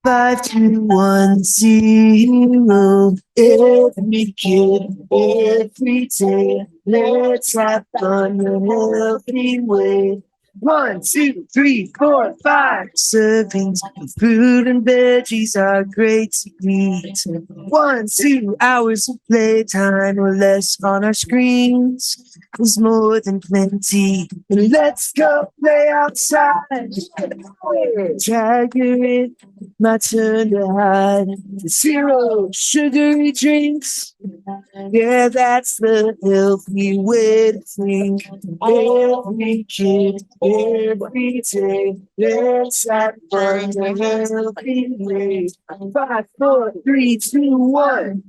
5210. Every kid, every day. Let's have fun in a healthy way. 1, 2, 3, 4, 5 servings of fruit and veggies are great to eat. 1, 2 hours of playtime or less on our screens is more than plenty. Let's go play outside. Tiger it, my turn to hide. 0 sugary drinks. Yeah, that's the healthy way to think. Every kid, every day, let's have fun in a healthy way. 5, 4, 3, 2, 1.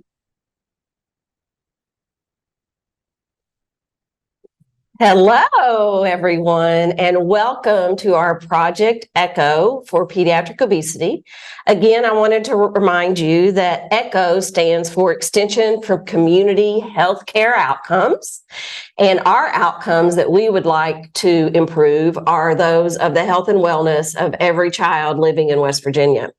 Hello, everyone, and welcome to our Project ECHO for Pediatric Obesity. Again, I wanted to remind you that ECHO stands for Extension for Community Healthcare Outcomes, and our outcomes that we would like to improve are those of the health and wellness of every child living in West Virginia.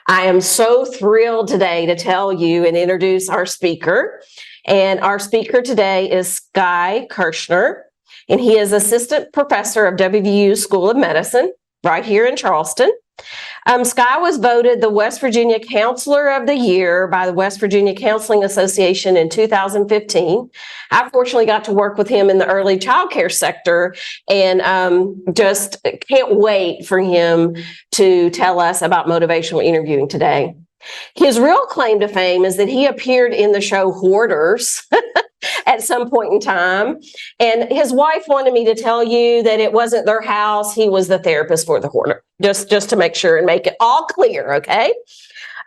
I am so thrilled today to tell you and introduce our speaker. And our speaker today is Skye Kershner, and he is assistant professor of WVU School of Medicine right here in Charleston. Skye was voted the West Virginia Counselor of the Year by the West Virginia Counseling Association in 2015. I fortunately got to work with him in the early childcare sector, and just can't wait for him to tell us about motivational interviewing today. His real claim to fame is that he appeared in the show Hoarders at some point in time. And his wife wanted me to tell you that it wasn't their house. He was the therapist for the hoarder, just to make sure and make it all clear, okay?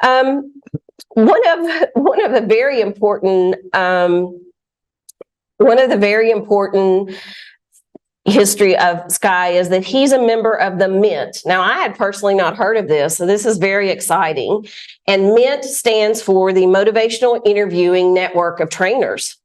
One of the very important history of Skye is that he's a member of the MINT. Now, I had personally not heard of this, so this is very exciting. And MINT stands for the Motivational Interviewing Network of Trainers.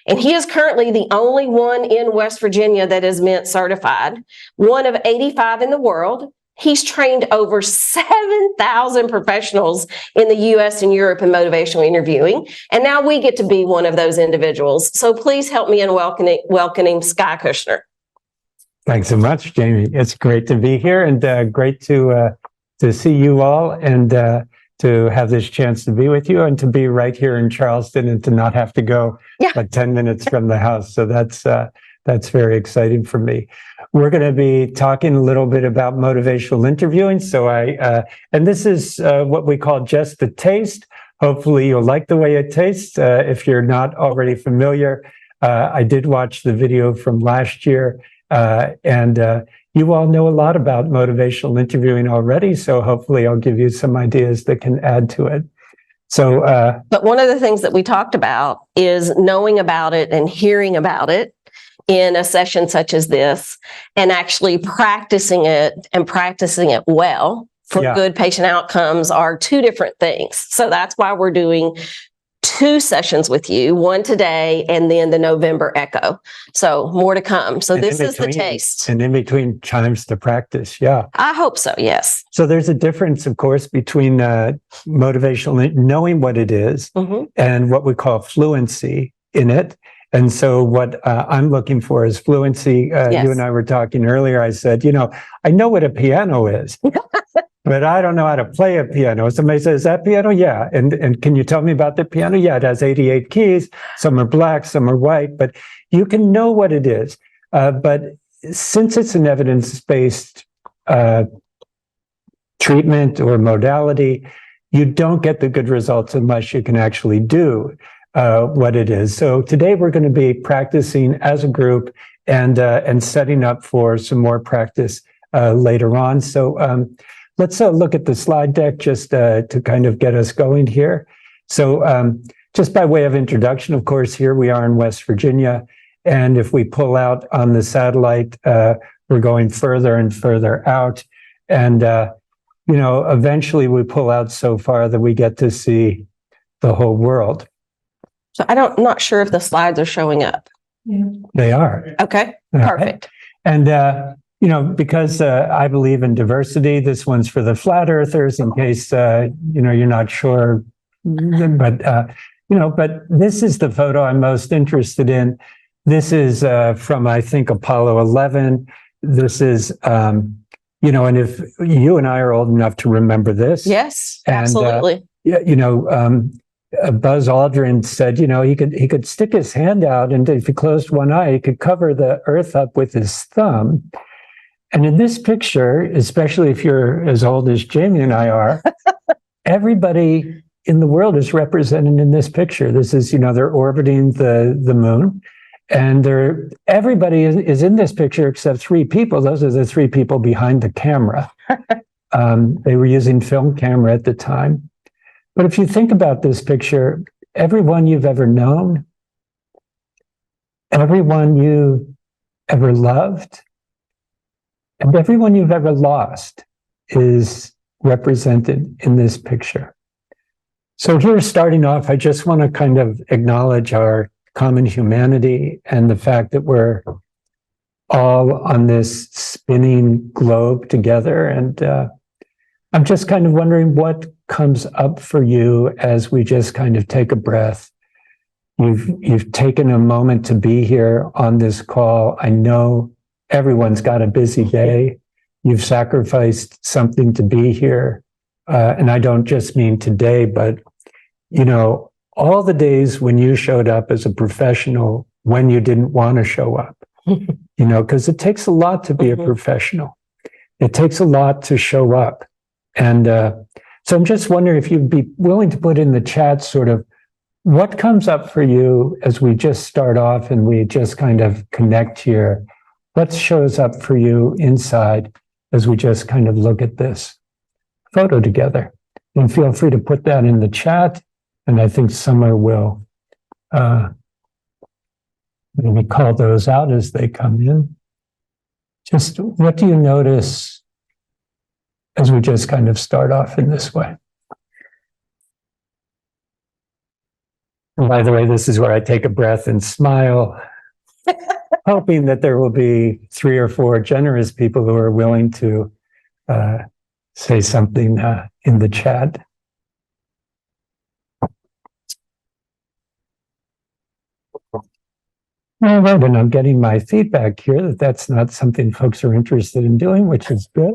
And he is currently the only one in West Virginia that is MINT certified, one of 85 in the world. He's trained over 7,000 professionals in the US and Europe in motivational interviewing. And now we get to be one of those individuals. So please help me in welcoming Skye Kershner. Thanks so much, Jamie. It's great to be here, and great to see you all, and to have this chance to be with you, and to be right here in Charleston, and to not have to go like 10 minutes from the house. So that's very exciting for me. We're going to be talking a little bit about motivational interviewing. So and this is what we call just the taste. Hopefully you'll like the way it tastes. If you're not already familiar, I did watch the video from last year. And you all know a lot about motivational interviewing already, so hopefully I'll give you some ideas that can add to it. So, but one of the things that we talked about is knowing about it and hearing about it in a session such as this, and actually practicing it well for good patient outcomes are two different things. So that's why we're doing 2 sessions with you, one today and then the November ECHO. So more to come. So this is the taste. And in between times to practice. Yeah. I hope so. Yes. So there's a difference, of course, between motivational, knowing what it is, and what we call fluency in it. And so what I'm looking for is fluency. You and I were talking earlier. I said, I know what a piano is. But I don't know how to play a piano. Somebody says, is that piano? Yeah. And can you tell me about the piano? Yeah, it has 88 keys. Some are black, some are white, but you can know what it is. But since it's an evidence-based treatment or modality, you don't get the good results unless you can actually do what it is. So today we're going to be practicing as a group and setting up for some more practice later on. So let's look at the slide deck just to kind of get us going here. So just by way of introduction, of course, here we are in West Virginia. And if we pull out on the satellite, we're going further and further out. And, eventually we pull out so far that we get to see the whole world. So I'm not sure if the slides are showing up. They are. Okay, perfect. And because I believe in diversity, this one's for the flat earthers in case, you're not sure. But this is the photo I'm most interested in. This is from, I think, Apollo 11. This is, and if you and I are old enough to remember this. Yes, And, absolutely. Buzz Aldrin said, he could stick his hand out, and if he closed one eye, he could cover the Earth up with his thumb. And in this picture, especially if you're as old as Jamie and I are, everybody in the world is represented in this picture. This is, they're orbiting the moon, and everybody is in this picture except three people. Those are the three people behind the camera. They were using film camera at the time. But if you think about this picture, everyone you've ever known, everyone you ever loved, and everyone you've ever lost is represented in this picture. So here, starting off, I just want to kind of acknowledge our common humanity and the fact that we're all on this spinning globe together. And I'm just kind of wondering what comes up for you as we just kind of take a breath. You've taken a moment to be here on this call. I know everyone's got a busy day. You've sacrificed something to be here. And I don't just mean today, but, all the days when you showed up as a professional when you didn't want to show up, because it takes a lot to be a professional. It takes a lot to show up. And so I'm just wondering if you'd be willing to put in the chat sort of what comes up for you as we just start off and we just kind of connect here. What shows up for you inside as we just kind of look at this photo together? And feel free to put that in the chat. And I think Summer will maybe call those out as they come in. Just what do you notice as we just kind of start off in this way? And by the way, this is where I take a breath and smile, hoping that there will be 3 or 4 generous people who are willing to say something in the chat. All right, and I'm getting my feedback here that that's not something folks are interested in doing, which is good.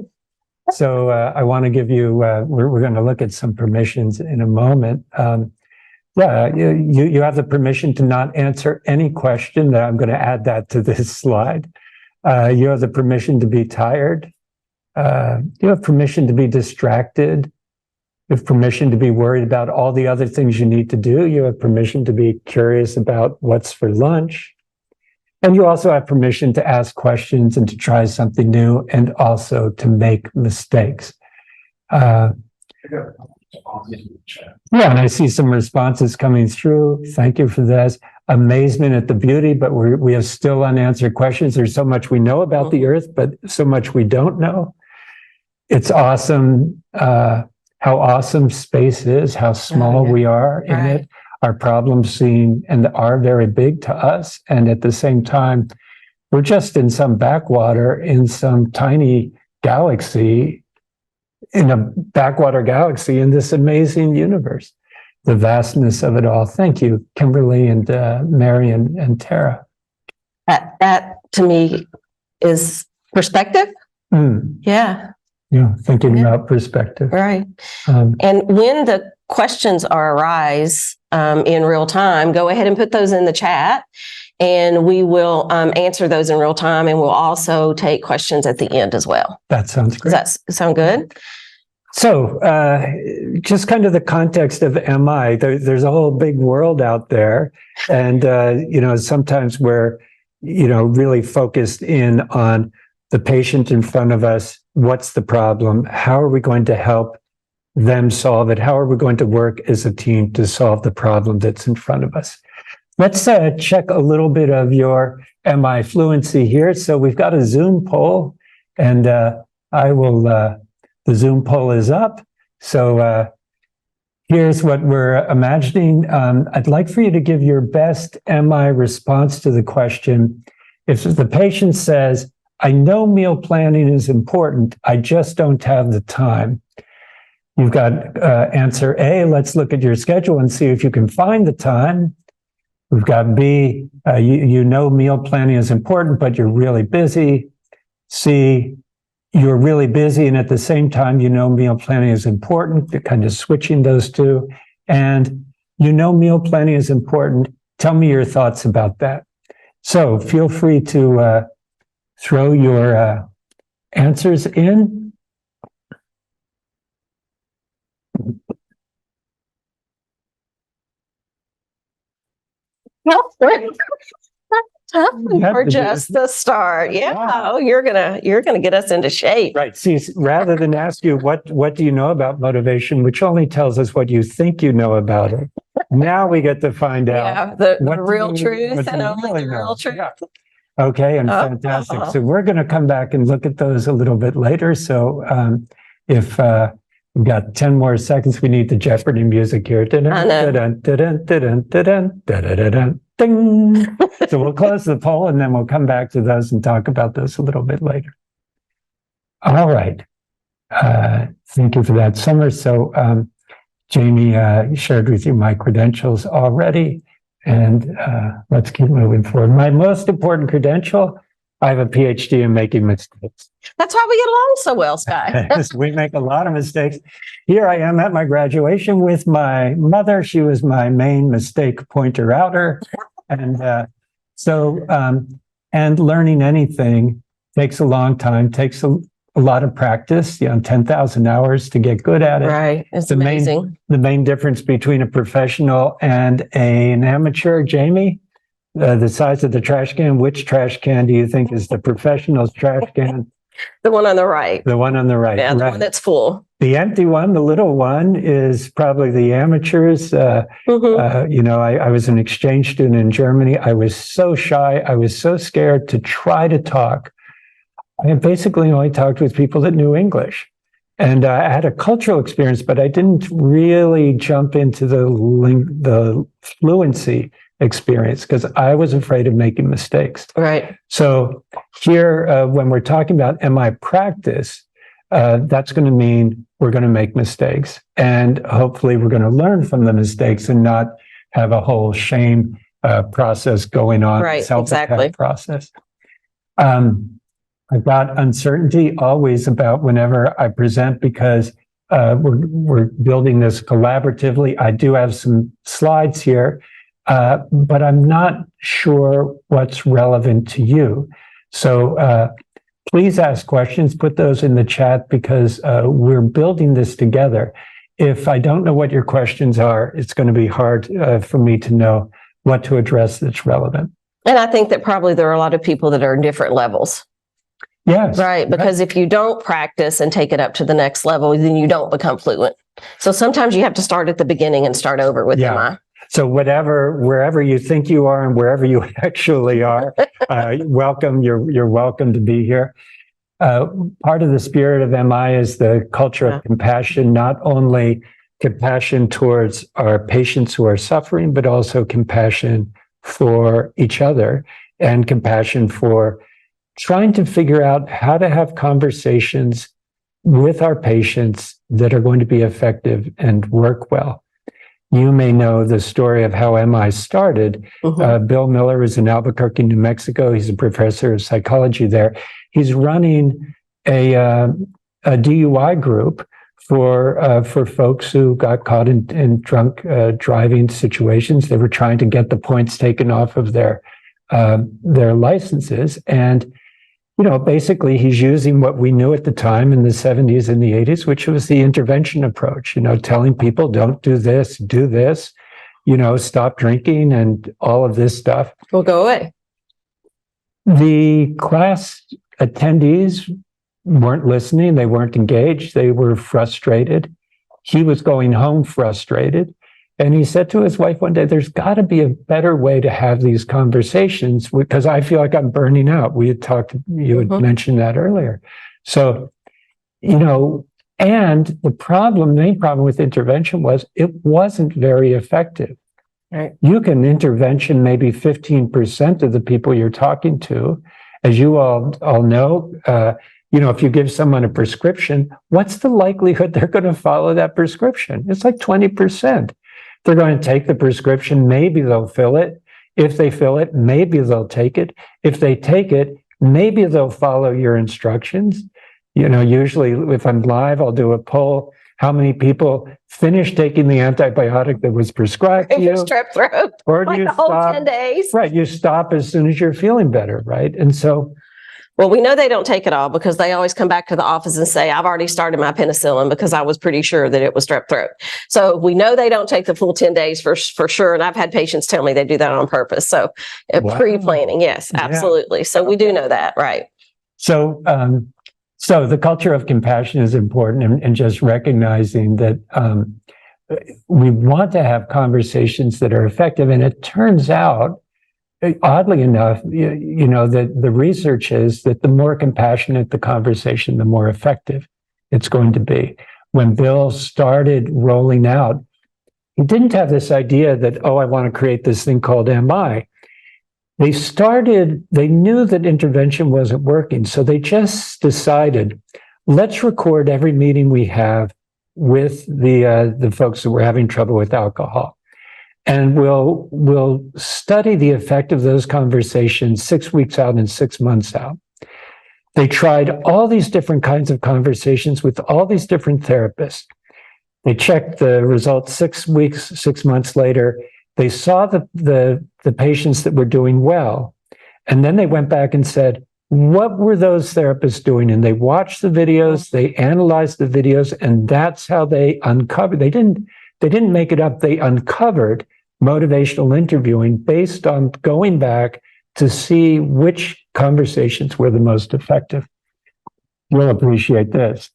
So I want to give you, we're going to look at some permissions in a moment. You have the permission to not answer any question. I'm going to add that to this slide. You have the permission to be tired. You have permission to be distracted. You have permission to be worried about all the other things you need to do. You have permission to be curious about what's for lunch. And you also have permission to ask questions and to try something new and also to make mistakes. Yeah, and I see some responses coming through. Thank you for this. Amazement at the beauty, but we have still unanswered questions. There's so much we know about the earth, but so much we don't know. It's awesome how awesome space is, how small we are in it. Our problems seem and are very big to us. And at the same time, we're just in some backwater in some tiny galaxy, in a backwater galaxy in this amazing universe. The vastness of it all. Thank you, Kimberly and Mary and Tara. That to me is perspective. Yeah. Yeah, thinking about perspective. Right. And when the questions arise in real time, go ahead and put those in the chat and we will answer those in real time, and we'll also take questions at the end as well. That sounds great. Does that sound good? So just kind of the context of MI, there's a whole big world out there. And, sometimes we're, really focused in on the patient in front of us. What's the problem? How are we going to help them solve it? How are we going to work as a team to solve the problem that's in front of us? Let's check a little bit of your MI fluency here. So we've got a Zoom poll, and the Zoom poll is up. So here's what we're imagining. I'd like for you to give your best MI response to the question. If the patient says, I know meal planning is important. I just don't have the time. You've got answer A, let's look at your schedule and see if you can find the time. We've got B, you know meal planning is important, but you're really busy. C, you're really busy, and at the same time, you know meal planning is important. You're kind of switching those two. And you know meal planning is important. Tell me your thoughts about that. So feel free to throw your answers in. Tough have for to do just the start. Yeah. Yeah. Oh, you're gonna get us into shape. Right. See, rather than ask you what do you know about motivation, which only tells us what you think you know about it. Now we get to find out Yeah, the what real do you- truth what do and you only really the real know. truth. Yeah. Okay, and fantastic. So we're going to come back and look at those a little bit later. So if we've got 10 more seconds, we need the Jeopardy music here. I know. Ding. So we'll close the poll and then we'll come back to those and talk about those a little bit later. All right. Thank you for that, Summer. So Jamie shared with you my credentials already. And let's keep moving forward. My most important credential, I have a PhD in making mistakes. That's why we get along so well, Sky. We make a lot of mistakes. Here I am at my graduation with my mother. She was my main mistake pointer outer. And and learning anything takes a long time, takes a lot of practice, 10,000 hours to get good at it. Right. It's The amazing. the main difference between a professional and an amateur, Jamie, the size of the trash can. Which trash can do you think is the professional's trash can? The one on the right. The one on the right. Yeah, the right. one that's full. The empty one, the little one, is probably the amateurs. I was an exchange student in Germany. I was so shy. I was so scared to try to talk. I basically only talked with people that knew English. And I had a cultural experience, but I didn't really jump into the fluency experience because I was afraid of making mistakes. Right. So here, when we're talking about MI practice, that's going to mean we're going to make mistakes. And hopefully we're going to learn from the mistakes and not have a whole shame process going on. Right, Self-attack exactly. process. I've got uncertainty always about whenever I present because we're building this collaboratively. I do have some slides here, but I'm not sure what's relevant to you. So please ask questions, put those in the chat because we're building this together. If I don't know what your questions are, it's going to be hard for me to know what to address that's relevant. And I think that probably there are a lot of people that are in different levels. Yes. Right. Because if you don't practice and take it up to the next level, then you don't become fluent. So sometimes you have to start at the beginning and start over with MI. So wherever you think you are and wherever you actually are, welcome. You're welcome to be here. Part of the spirit of MI is the culture of compassion, not only compassion towards our patients who are suffering, but also compassion for each other and compassion for trying to figure out how to have conversations with our patients that are going to be effective and work well. You may know the story of how MI started. Bill Miller is in Albuquerque, New Mexico. He's a professor of psychology there. He's running a DUI group for folks who got caught in drunk driving situations. They were trying to get the points taken off of their licenses. And basically he's using what we knew at the time in the 70s and the 80s, which was the intervention approach, telling people don't do this, stop drinking and all of this stuff. Will go away. The class attendees weren't listening. They weren't engaged. They were frustrated. He was going home frustrated. And he said to his wife one day, there's got to be a better way to have these conversations because I feel like I'm burning out. We had talked, you had mentioned that earlier. So, and the main problem with intervention was it wasn't very effective. Right. You can intervention maybe 15% of the people you're talking to, as you all know, if you give someone a prescription, what's the likelihood they're going to follow that prescription? It's like 20%. They're going to take the prescription. Maybe they'll fill it. If they fill it, maybe they'll take it. If they take it, maybe they'll follow your instructions. Usually if I'm live, I'll do a poll. How many people finish taking the antibiotic that was prescribed to you? Strep throat. Or do Like you the whole stop? 10 days. Right. You stop as soon as you're feeling better, right? And so, well, we know they don't take it all because they always come back to the office and say, I've already started my penicillin because I was pretty sure that it was strep throat. So we know they don't take the full 10 days for sure. And I've had patients tell me they do that on purpose. So pre-planning, yes, absolutely. So we do know that, right? So, so the culture of compassion is important, and just recognizing that we want to have conversations that are effective. And it turns out, oddly enough, that the research is that the more compassionate the conversation, the more effective it's going to be. When Bill started rolling out, he didn't have this idea that, I want to create this thing called MI. They knew that intervention wasn't working. So they just decided, let's record every meeting we have with the folks that were having trouble with alcohol. And we'll study the effect of those conversations 6 weeks out and 6 months out. They tried all these different kinds of conversations with all these different therapists. They checked the results 6 weeks, 6 months later. They saw the patients that were doing well. And then they went back and said, what were those therapists doing? And they watched the videos, they analyzed the videos, and that's how they uncovered. They didn't make it up. They uncovered motivational interviewing based on going back to see which conversations were the most effective. You'll appreciate this.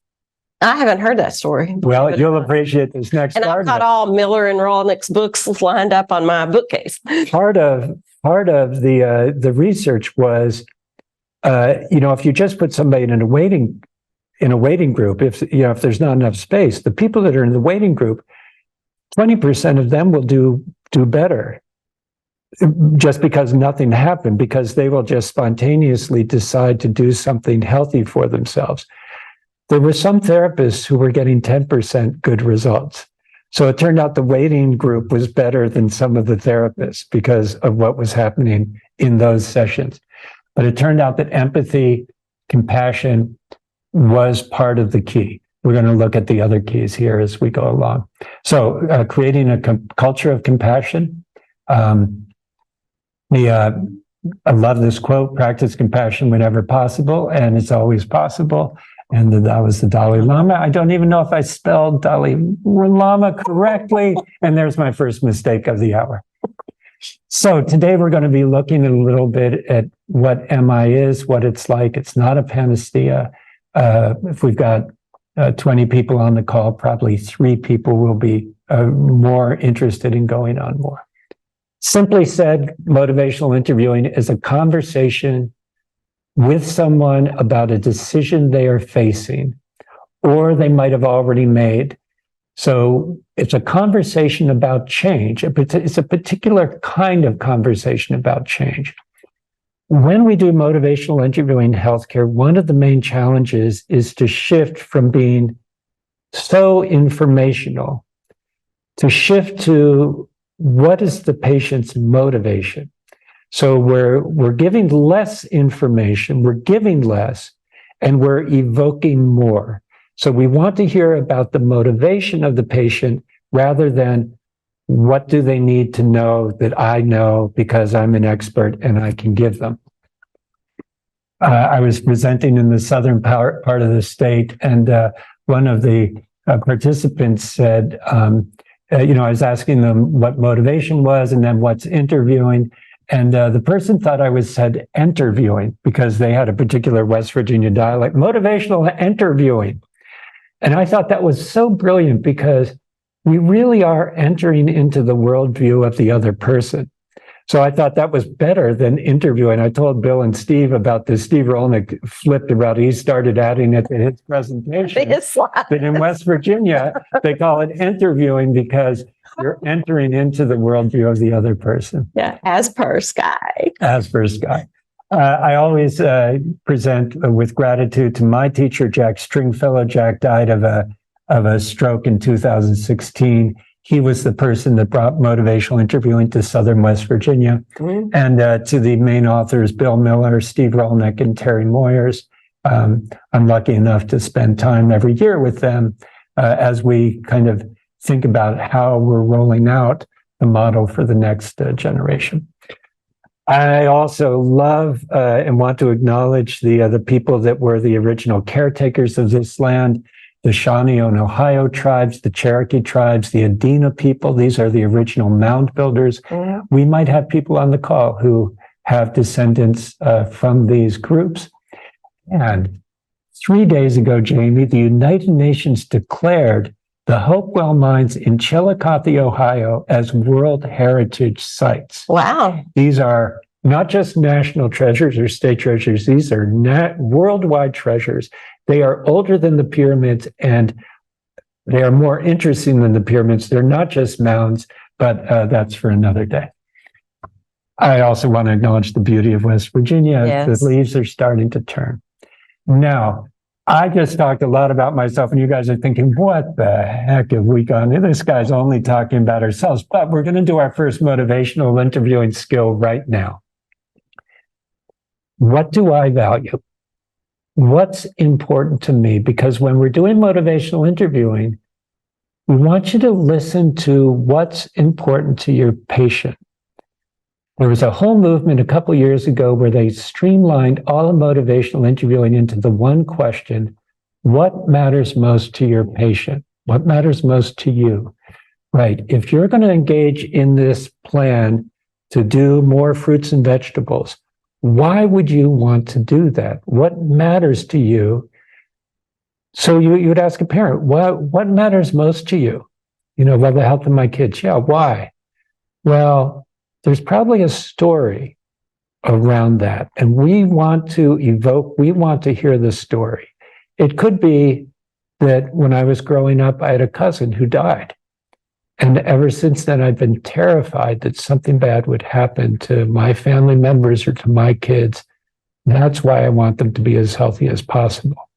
I haven't heard that story. Well, you'll appreciate this next and part. I've got all Miller and Rolnick's books lined up on my bookcase. Part of the research was, if you just put somebody in a waiting group, if there's not enough space, the people that are in the waiting group, 20% of them will do better just because nothing happened, because they will just spontaneously decide to do something healthy for themselves. There were some therapists who were getting 10% good results. So it turned out the waiting group was better than some of the therapists because of what was happening in those sessions. But it turned out that empathy, compassion was part of the key. We're going to look at the other keys here as we go along. So creating a culture of compassion. I love this quote, practice compassion whenever possible, and it's always possible. And that was the Dalai Lama. I don't even know if I spelled Dalai Lama correctly. And there's my first mistake of the hour. So today we're going to be looking a little bit at what MI is, what it's like. It's not a panacea. If we've got 20 people on the call, probably 3 people will be more interested in going on more. Simply said, motivational interviewing is a conversation with someone about a decision they are facing, or they might have already made. So it's a conversation about change. It's a particular kind of conversation about change. When we do motivational interviewing in healthcare, one of the main challenges is to shift from being so informational to shift to what is the patient's motivation. So we're giving less information, we're giving less, and we're evoking more. So we want to hear about the motivation of the patient rather than what do they need to know that I know because I'm an expert and I can give them. I was presenting in the southern part of the state, and one of the participants said, I was asking them what motivation was and then what's interviewing. And the person thought I said interviewing because they had a particular West Virginia dialect, motivational interviewing. And I thought that was so brilliant because we really are entering into the worldview of the other person. So I thought that was better than interviewing. I told Bill and Steve about this. Steve Rolnick flipped about it. He started adding it to his presentation. But in West Virginia, they call it interviewing because you're entering into the worldview of the other person. Yeah, as per Sky. As per Sky. I always present with gratitude to my teacher, Jack Stringfellow. Jack died of a stroke in 2016. He was the person that brought motivational interviewing to Southern West Virginia. Mm-hmm. And to the main authors, Bill Miller, Steve Rolnick, and Terry Moyers. I'm lucky enough to spend time every year with them as we kind of think about how we're rolling out the model for the next generation. I also love and want to acknowledge the people that were the original caretakers of this land, the Shawnee and Ohio tribes, the Cherokee tribes, the Adena people. These are the original mound builders. Mm-hmm. We might have people on the call who have descendants from these groups. And 3 days ago, Jamie, the United Nations declared the Hopewell Mines in Chillicothe, Ohio, as World Heritage Sites. Wow. These are not just national treasures or state treasures. These are worldwide treasures. They are older than the pyramids, and they are more interesting than the pyramids. They're not just mounds, but that's for another day. I also want to acknowledge the beauty of West Virginia. Yes. The leaves are starting to turn. Now, I just talked a lot about myself, and you guys are thinking, what the heck have we gone? This guy's only talking about ourselves, but we're going to do our first motivational interviewing skill right now. What do I value? What's important to me? Because when we're doing motivational interviewing, we want you to listen to what's important to your patient. There was a whole movement a couple years ago where they streamlined all of motivational interviewing into the one question: what matters most to your patient? What matters most to you? Right. If you're going to engage in this plan to do more fruits and vegetables, why would you want to do that? What matters to you? So you would ask a parent, what matters most to you? Well, the health of my kids. Yeah, why? Well, there's probably a story around that. And we want to hear the story. It could be that when I was growing up, I had a cousin who died. And ever since then, I've been terrified that something bad would happen to my family members or to my kids. That's why I want them to be as healthy as possible.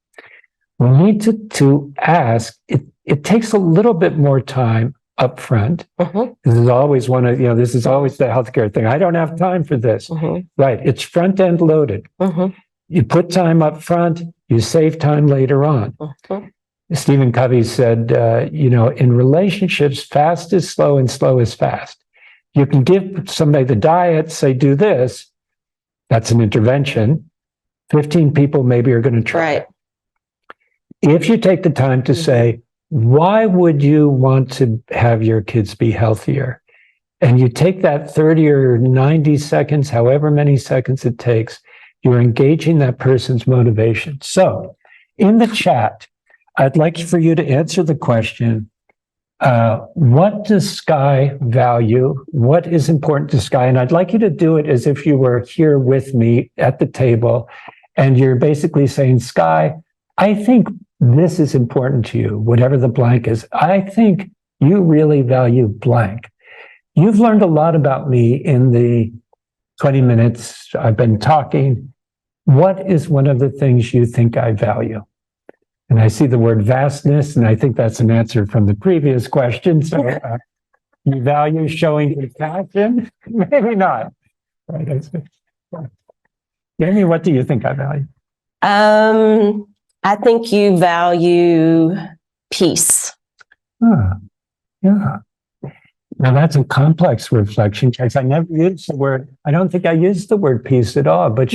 We need to ask, it takes a little bit more time up front. Mm-hmm. This is always this is always the healthcare thing. I don't have time for this. Mm-hmm. Right. It's front end loaded. Mm-hmm. You put time up front, you save time later on. Mm-hmm. Stephen Covey said, in relationships, fast is slow and slow is fast. You can give somebody the diet, say, do this. That's an intervention. 15 people maybe are going to try it. If you take the time to say, why would you want to have your kids be healthier? And you take that 30 or 90 seconds, however many seconds it takes, you're engaging that person's motivation. So in the chat, I'd like for you to answer the question, what does Sky value? What is important to Sky? And I'd like you to do it as if you were here with me at the table, and you're basically saying, Sky, I think this is important to you, whatever the blank is. I think you really value blank. You've learned a lot about me in the 20 minutes I've been talking. What is one of the things you think I value? And I see the word vastness, and I think that's an answer from the previous question. So you value showing compassion? Maybe not. Right. Jamie, what do you think I value? I think you value peace. Yeah. Now that's a complex reflection, because I never used the word, I don't think I used the word peace at all, but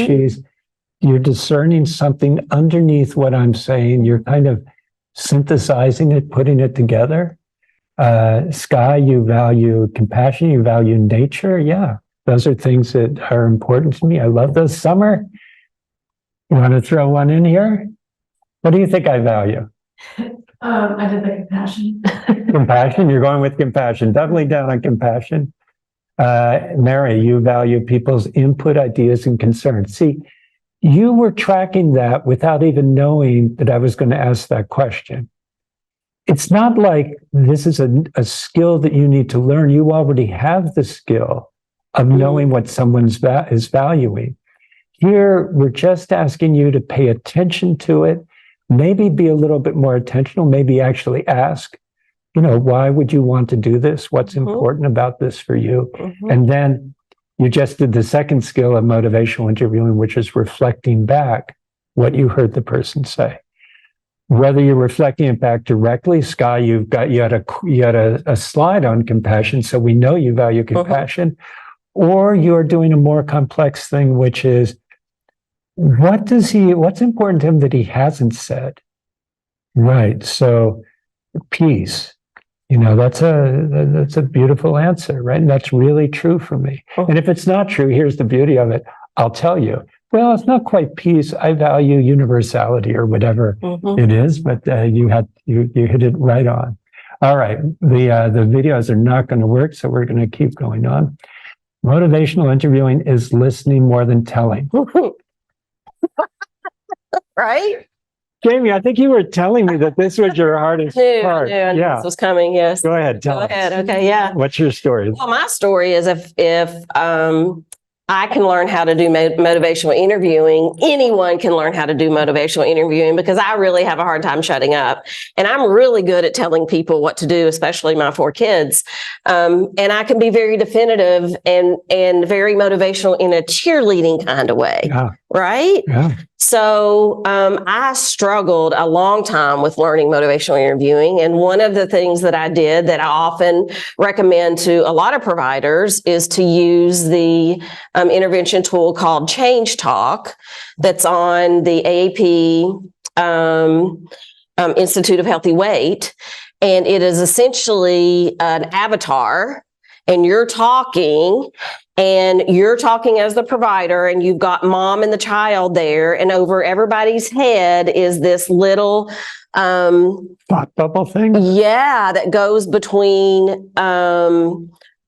you're discerning something underneath what I'm saying. You're kind of synthesizing it, putting it together. Sky, you value compassion, you value nature. Yeah, those are things that are important to me. I love those. Summer, you want to throw one in here? What do you think I value? I did the compassion. Compassion, you're going with compassion. Definitely down on compassion. Mary, you value people's input, ideas, and concerns. See, you were tracking that without even knowing that I was going to ask that question. It's not like this is a skill that you need to learn. You already have the skill of knowing what someone is valuing. Here, we're just asking you to pay attention to it, maybe be a little bit more attentional, maybe actually ask, why would you want to do this? What's important about this for you? And then you just did the second skill of motivational interviewing, which is reflecting back what you heard the person say. Whether you're reflecting it back directly, Sky, you had a slide on compassion, so we know you value compassion, or you're doing a more complex thing, which is what's important to him that he hasn't said? Right. So peace. That's a beautiful answer, right? And that's really true for me. And if it's not true, here's the beauty of it. I'll tell you, well, it's not quite peace. I value universality or whatever it is, but you hit it right on. All right. The videos are not going to work, so we're going to keep going on. Motivational interviewing is listening more than telling. Right? Jamie, I think you were telling me that this was your hardest part. Yeah, this was coming. Yes. Go ahead. Tell us. Okay. Yeah. What's your story? Well, my story is if I can learn how to do motivational interviewing, anyone can learn how to do motivational interviewing, because I really have a hard time shutting up. And I'm really good at telling people what to do, especially my 4 kids. And I can be very definitive and very motivational in a cheerleading kind of way. Yeah. Right? Yeah. So I struggled a long time with learning motivational interviewing. And one of the things that I did that I often recommend to a lot of providers is to use the intervention tool called Change Talk that's on the AAP Institute of Healthy Weight. And it is essentially an avatar, and you're talking as the provider, and you've got mom and the child there, and over everybody's head is this little thought bubble thing. Yeah, that goes between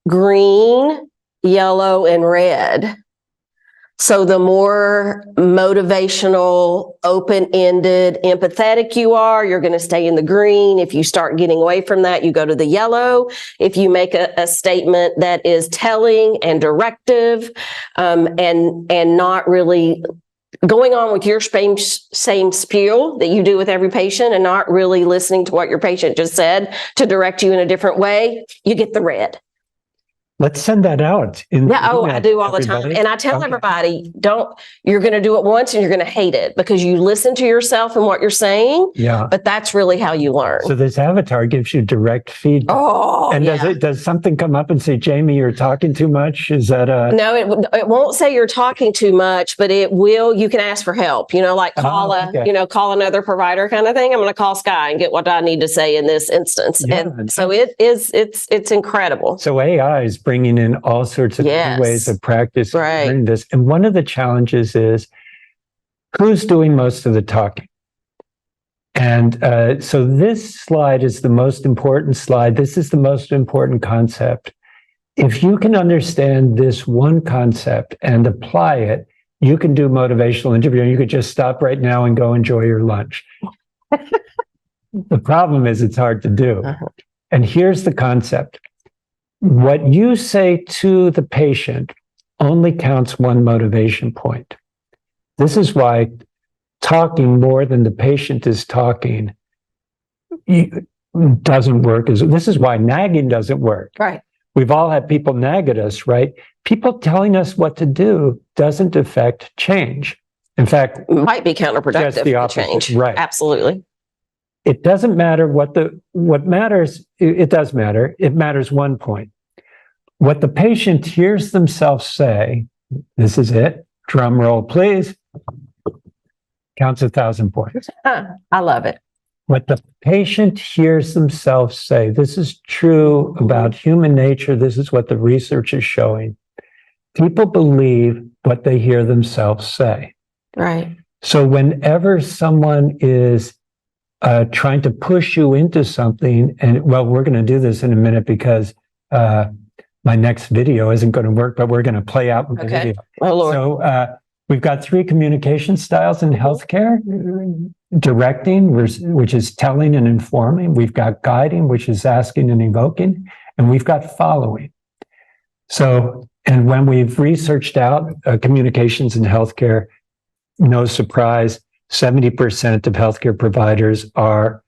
green, yellow, and red. So the more motivational, open-ended, empathetic you are, you're going to stay in the green. If you start getting away from that, you go to the yellow. If you make a statement that is telling and directive, and not really going on with your same spiel that you do with every patient, and not really listening to what your patient just said to direct you in a different way, you get the red. Let's send that out. I do all the time. And I tell everybody, you're going to do it once and you're going to hate it, because you listen to yourself and what you're saying. Yeah. But that's really how you learn. So this avatar gives you direct feedback. Oh, and does something come up and say, Jamie, you're talking too much? Is that No, it won't say you're talking too much, but it will. You can ask for help, like call another provider kind of thing. I'm going to call Sky and get what I need to say in this instance. Yeah, and so it's incredible. So AI is bringing in all sorts of new ways of practice learning this. And one of the challenges is who's doing most of the talking. And so this slide is the most important slide. This is the most important concept. If you can understand this one concept and apply it, you can do motivational interviewing. You could just stop right now and go enjoy your lunch. The problem is it's hard to do. And here's the concept. What you say to the patient only counts one motivation point. This is why talking more than the patient is talking doesn't work. This is why nagging doesn't work. Right. We've all had people nag at us, right? People telling us what to do doesn't affect change. In fact, it might be counterproductive to change. Right. Absolutely. It doesn't matter what matters. It does matter. It matters one point. What the patient hears themselves say, this is it, drum roll, please, counts 1,000 points. I love it. What the patient hears themselves say, this is true about human nature. This is what the research is showing. People believe what they hear themselves say. Right. So whenever someone is trying to push you into something, and we're going to do this in a minute because my next video isn't going to work, but we're going to play out with the video. Oh, Lord. So we've got 3 communication styles in healthcare. Directing, which is telling and informing. We've got guiding, which is asking and evoking. And we've got following. So And when we've researched out communications in healthcare, no surprise, 70% of healthcare providers are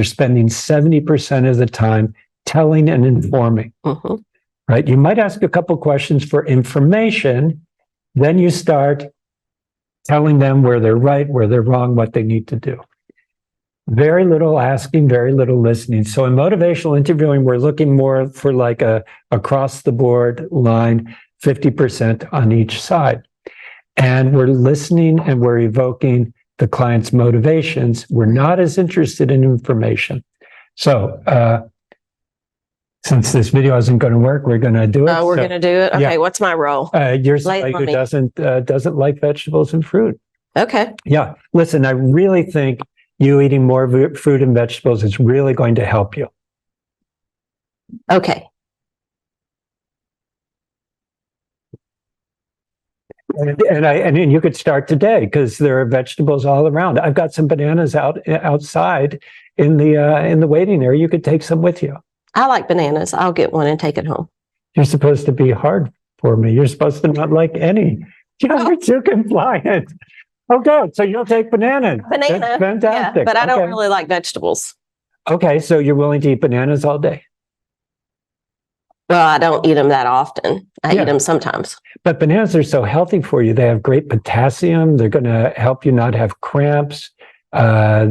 spending 70% of the time telling and informing, right? You might ask a couple questions for information, then you start telling them where they're right, where they're wrong, what they need to do. Very little asking, very little listening. So in motivational interviewing, we're looking more for like a across the board line, 50% on each side. And we're listening and we're evoking the client's motivations. We're not as interested in information. So since this video isn't going to work, we're going to do it. Oh, we're going to do it? Okay, yeah. What's my role? You're somebody who doesn't like vegetables and fruit. Okay. Yeah. Listen, I really think you eating more fruit and vegetables is really going to help you. Okay. And you could start today because there are vegetables all around. I've got some bananas outside in the waiting area. You could take some with you. I like bananas. I'll get one and take it home. You're supposed to be hard for me. You're supposed to not like any. You're too compliant. Oh, good. So you'll take bananas. Banana. That's fantastic. Yeah, but I don't really like vegetables. Okay, so you're willing to eat bananas all day? Well, I don't eat them that often. I eat them sometimes. But bananas are so healthy for you. They have great potassium. They're going to help you not have cramps. I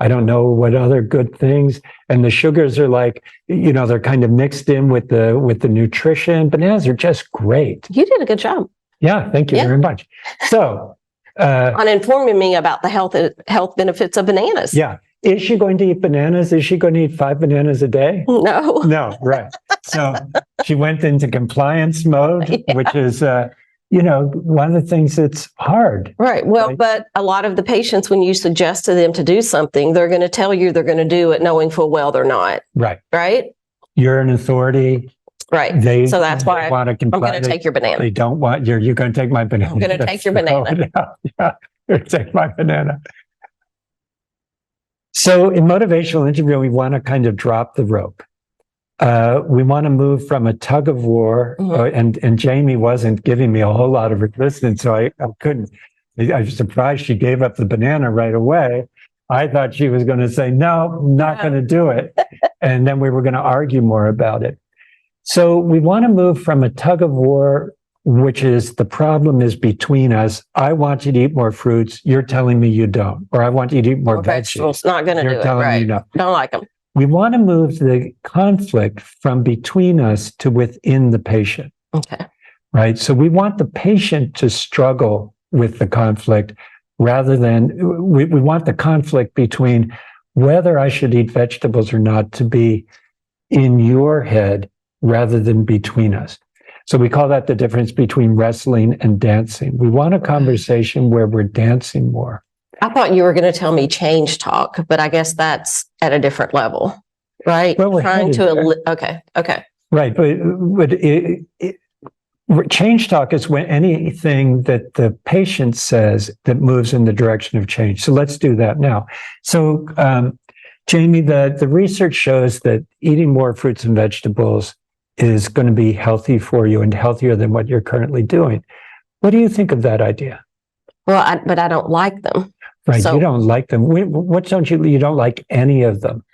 don't know what other good things. And the sugars are like, they're kind of mixed in with the nutrition. Bananas are just great. You did a good job. Yeah, thank you very much. So, on informing me about the health benefits of bananas. Yeah. Is she going to eat bananas? Is she going to eat 5 bananas a day? No. No, right. So she went into compliance mode, which is, one of the things that's hard. Right. Well, but a lot of the patients, when you suggest to them to do something, they're going to tell you they're going to do it knowing full well they're not. Right. Right? You're an authority. Right. So that's why I'm going to take your banana. They don't want you're going to take my banana. I'm going to take your banana. Yeah, you're going to take my banana. So in motivational interviewing, we want to kind of drop the rope. We want to move from a tug of war, and Jamie wasn't giving me a whole lot of resistance, so I couldn't. I was surprised she gave up the banana right away. I thought she was going to say, no, I'm not going to do it. And then we were going to argue more about it. So we want to move from a tug of war, which is the problem is between us. I want you to eat more fruits. You're telling me you don't. Or I want you to eat more vegetables. Not going to do it. Right. No. Don't like them. We want to move the conflict from between us to within the patient. Okay. Right. So we want the patient to struggle with the conflict rather than we want the conflict between whether I should eat vegetables or not to be in your head rather than between us. So we call that the difference between wrestling and dancing. We want a conversation where we're dancing more. I thought you were going to tell me change talk, but I guess that's at a different level, right? Well, okay. Right. But change talk is when anything that the patient says that moves in the direction of change. So let's do that now. So, Jamie, the research shows that eating more fruits and vegetables is going to be healthy for you and healthier than what you're currently doing. What do you think of that idea? Well, but I don't like them. Right, so, you don't like them. What don't you don't like any of them?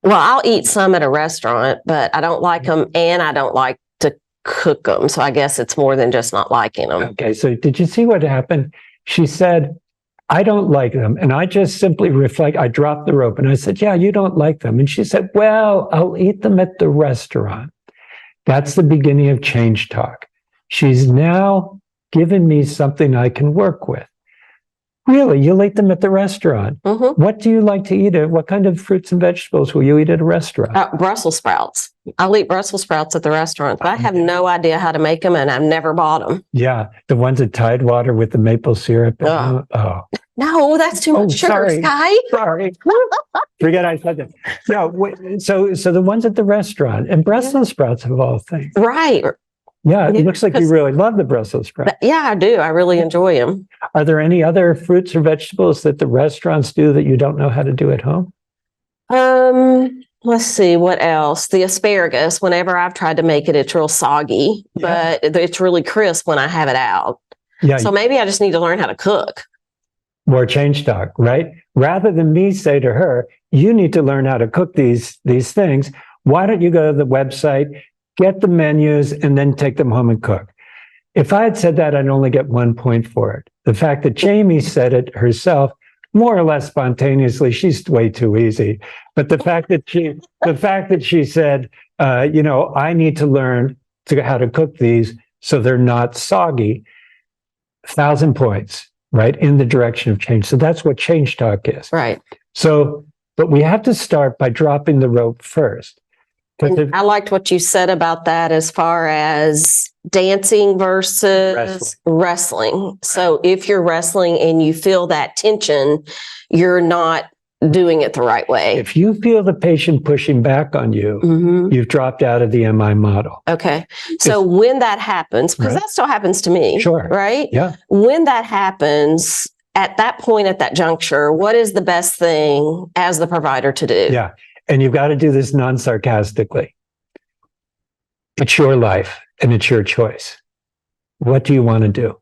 Well, I'll eat some at a restaurant, but I don't like them and I don't like to cook them. So I guess it's more than just not liking them. Okay, so did you see what happened? She said, I don't like them. And I just simply I dropped the rope and I said, yeah, you don't like them. And she said, well, I'll eat them at the restaurant. That's the beginning of change talk. She's now given me something I can work with. Really, you'll eat them at the restaurant. Mm-hmm. What do you like to eat? What kind of fruits and vegetables will you eat at a restaurant? Brussels sprouts. I'll eat Brussels sprouts at the restaurant, but I have no idea how to make them and I've never bought them. Yeah, the ones at Tidewater with the maple syrup. Oh. No, that's too much sugar, Sky. Sorry. Forget I said that. No, so the ones at the restaurant and Brussels sprouts of all things. Right. Yeah, it looks like you really love the Brussels sprouts. Yeah, I do. I really enjoy them. Are there any other fruits or vegetables that the restaurants do that you don't know how to do at home? let's see what else. The asparagus, whenever I've tried to make it, it's real soggy, but it's really crisp when I have it out. Yeah. So maybe I just need to learn how to cook. More change talk, right? Rather than me say to her, you need to learn how to cook these things. Why don't you go to the website, get the menus, and then take them home and cook? If I had said that, I'd only get 1 point for it. The fact that Jamie said it herself, more or less spontaneously, she's way too easy. But the fact that she said, I need to learn how to cook these so they're not soggy, 1,000 points, right, in the direction of change. So that's what change talk is. Right. So, but we have to start by dropping the rope first. I liked what you said about that as far as dancing versus wrestling. So if you're wrestling and you feel that tension, you're not doing it the right way. If you feel the patient pushing back on you, you've dropped out of the MI model. Okay. So when that happens, because that still happens to me, right? Yeah. When that happens, at that point, at that juncture, what is the best thing as the provider to do? Yeah. And you've got to do this non-sarcastically. It's your life and it's your choice. What do you want to do?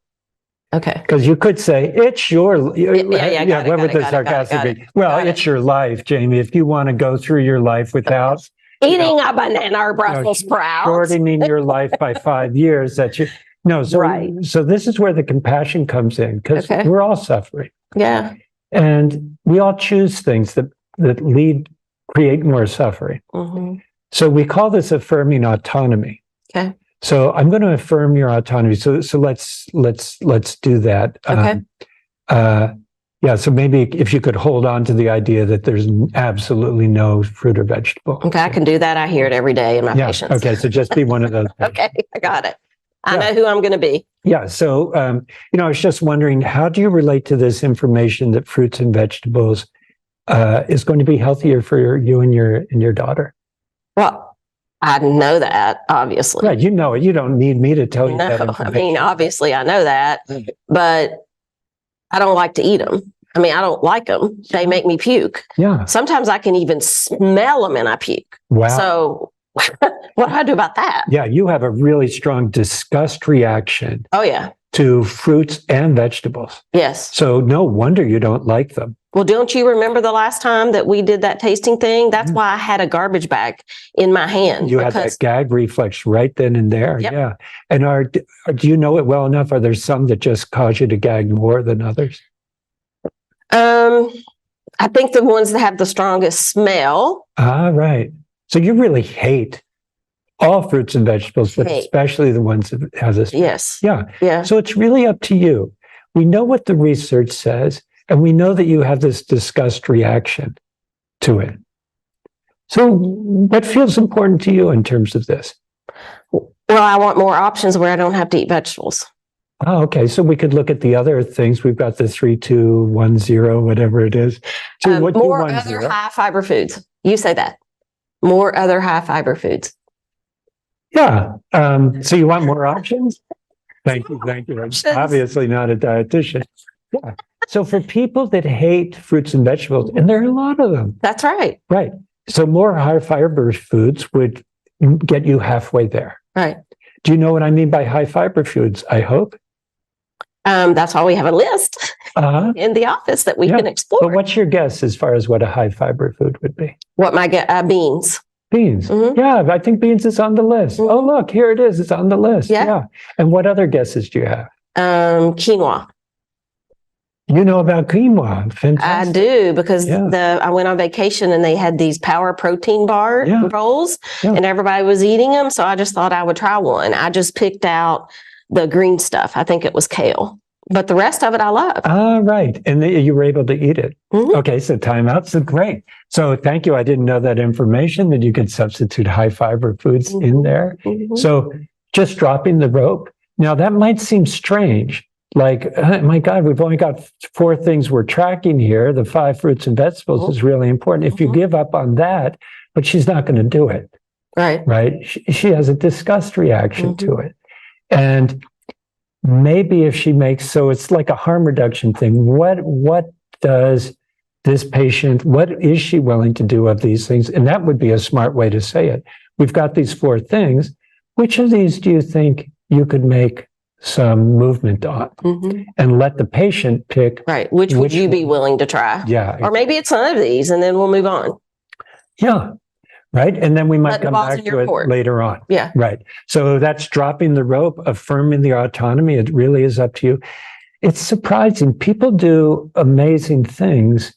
Okay. Because you could say, it's your... What would the sarcastic be? Well, it's your life, Jamie. If you want to go through your life without... Eating a banana or Brussels sprouts. Shortening your life by 5 years. So this is where the compassion comes in, because we're all suffering. Yeah. And we all choose things that create more suffering. So we call this affirming autonomy. Okay. So I'm going to affirm your autonomy. So let's do that. Okay. So maybe if you could hold on to the idea that there's absolutely no fruit or vegetable. Okay, I can do that. I hear it every day in my patients. Okay, so just be one of those. Okay, I got it. I know who I'm going to be. Yeah. So, I was just wondering, how do you relate to this information that fruits and vegetables is going to be healthier for you and your daughter? Well, I know that, obviously. Right. You know it. You don't need me to tell you that information. I mean, obviously I know that, but I don't like to eat them. I mean, I don't like them. They make me puke. Yeah. Sometimes I can even smell them and I puke. Wow. So what do I do about that? Yeah. You have a really strong disgust reaction. Oh, yeah. To fruits and vegetables. Yes. So no wonder you don't like them. Well, don't you remember the last time that we did that tasting thing? That's why I had a garbage bag in my hand. You had that gag reflex right then and there. Yep. Yeah. And do you know it well enough? Are there some that just cause you to gag more than others? I think the ones that have the strongest smell. Ah, right. So you really hate all fruits and vegetables, but especially the ones that have this. Yes. Yeah. Yeah. So it's really up to you. We know what the research says, and we know that you have this disgust reaction to it. So what feels important to you in terms of this? Well, I want more options where I don't have to eat vegetables. Oh, okay. So we could look at the other things. We've got the 3, 2, 1, 0, whatever it is. More other high fiber foods. You say that. More other high fiber foods. Yeah. So you want more options? Thank you. I'm obviously not a dietitian. Yeah. So for people that hate fruits and vegetables, and there are a lot of them. That's right. Right. So more high fiber foods would get you halfway there. Right. Do you know what I mean by high fiber foods? I hope. That's why we have a list in the office that we can explore. But what's your guess as far as what a high fiber food would be? What my beans. Beans. Mm-hmm. Yeah, I think beans is on the list. Mm-hmm. Oh, look, here it is. It's on the list. Yeah. And what other guesses do you have? Quinoa. You know about quinoa. Fantastic. I do, because I went on vacation and they had these power protein bar rolls and everybody was eating them. So I just thought I would try one. I just picked out the green stuff. I think it was kale, but the rest of it I love. Ah, right. And you were able to eat it. Mm-hmm. Okay. So timeout. So great. So thank you. I didn't know that information, that you could substitute high fiber foods in there. Mm-hmm. So just dropping the rope. Now that might seem strange. Like, my God, we've only got 4 things we're tracking here. The 5 fruits and vegetables is really important. If you give up on that, but she's not going to do it. Right. Right. She has a disgust reaction to it. And maybe if she makes, so it's like a harm reduction thing. What does this patient, what is she willing to do of these things? And that would be a smart way to say it. We've got these 4 things. Which of these do you think you could make some movement on? And let the patient pick. Right. Which would you be willing to try? Yeah. Or maybe it's none of these, and then we'll move on. Yeah. Right. And then we might Let the come ball's back in to your it court. later on. Yeah. Right. So that's dropping the rope, affirming the autonomy. It really is up to you. It's surprising. People do amazing things.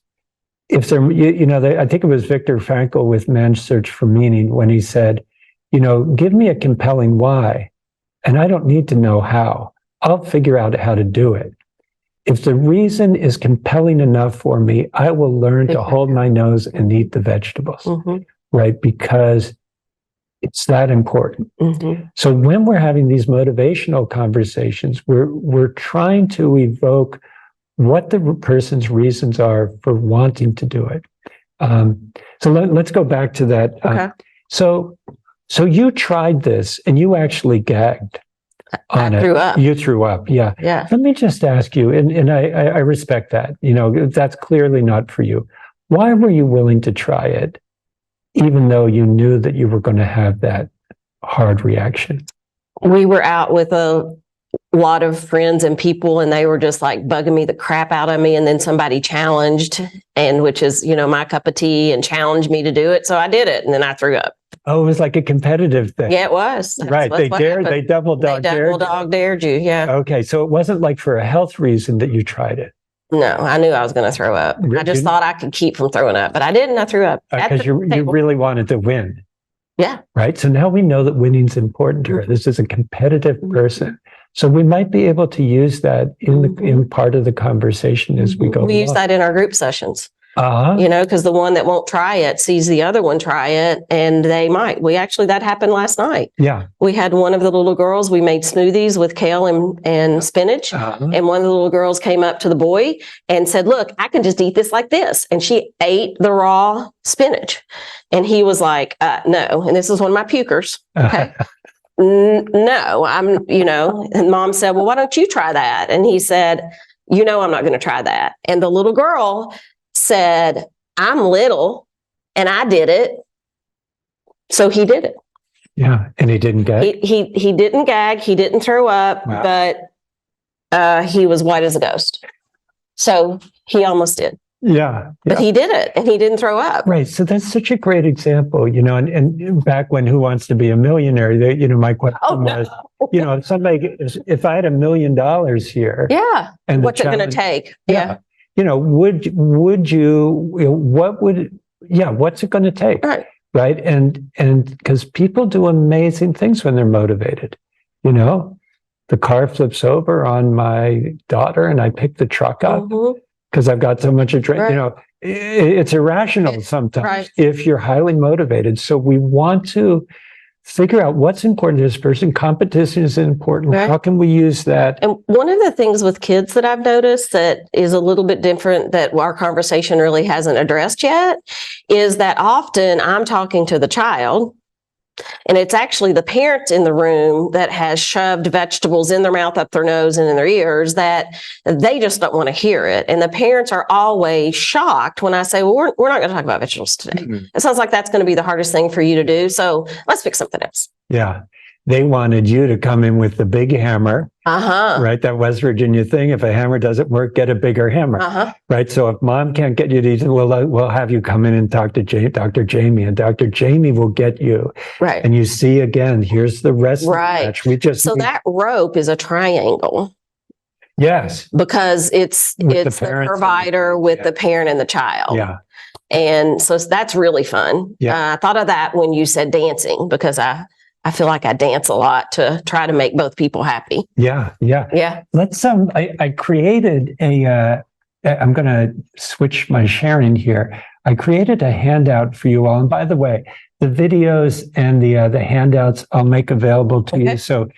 If they're, I think it was Viktor Frankl with Man's Search for Meaning when he said, give me a compelling why, and I don't need to know how. I'll figure out how to do it. If the reason is compelling enough for me, I will learn to hold my nose and eat the vegetables, right? Because it's that important. So when we're having these motivational conversations, we're trying to evoke what the person's reasons are for wanting to do it. So let's go back to that. Okay. So you tried this and you actually gagged on it. Threw up. You threw up. Yeah. Yeah. Let me just ask you, and I respect that, that's clearly not for you. Why were you willing to try it, even though you knew that you were going to have that hard reaction? We were out with a lot of friends and people, and they were just like bugging me the crap out of me. And then somebody challenged, and which is, my cup of tea, and challenged me to do it. So I did it, and then I threw up. Oh, it was like a competitive thing. Yeah, it was. Right. They dared, they double dog dared you. Yeah. Okay. So it wasn't like for a health reason that you tried it. No, I knew I was going to throw up. I just thought I could keep from throwing up, but I didn't. I threw up. Because you really wanted to win. Yeah. Right. So now we know that winning's important to her. This is a competitive person. So we might be able to use that in part of the conversation as we go along. We use that in our group sessions. Because the one that won't try it sees the other one try it, and they might. That happened last night. Yeah. We had one of the little girls, we made smoothies with kale and spinach. And one of the little girls came up to the boy and said, "Look, I can just eat this like this." And she ate the raw spinach. And he was like, no. And this is one of my pukers. Okay. No, and mom said, "Well, why don't you try that?" And he said, "I'm not going to try that." And the little girl said, "I'm little and I did it." So he did it. Yeah. And he didn't gag? He didn't gag. He didn't throw up, but he was white as a ghost. So he almost did. Yeah. But he did it, and he didn't throw up. Right. So that's such a great example, and back when Who Wants to Be a Millionaire, my question was, if I had $1 million here. Yeah. And what's it going to take? Yeah. What's it going to take? Right. Right. And because people do amazing things when they're motivated, the car flips over on my daughter and I pick the truck up. Because I've got so much adrenaline, it's irrational sometimes if you're highly motivated. So we want to figure out what's important to this person. Competition is important. How can we use that? And one of the things with kids that I've noticed that is a little bit different that our conversation really hasn't addressed yet is that often I'm talking to the child, and it's actually the parent in the room that has shoved vegetables in their mouth, up their nose, and in their ears that they just don't want to hear it. And the parents are always shocked when I say, "Well, we're not going to talk about vegetables today." It sounds like that's going to be the hardest thing for you to do. So let's pick something else. Yeah. They wanted you to come in with the big hammer, right? That West Virginia thing. If a hammer doesn't work, get a bigger hammer, right? So if mom can't get you to eat, we'll have you come in and talk to Dr. Jamie, and Dr. Jamie will get you. Right. And you see again, here's the rest of the match. That rope is a triangle. Yes. Because it's the provider with the parent and the child. Yeah. And so that's really fun. Yeah. I thought of that when you said dancing, because I feel like I dance a lot to try to make both people happy. Yeah. Let's, I created I'm going to switch my sharing here. I created a handout for you all. And by the way, the videos and the handouts I'll make available to you. So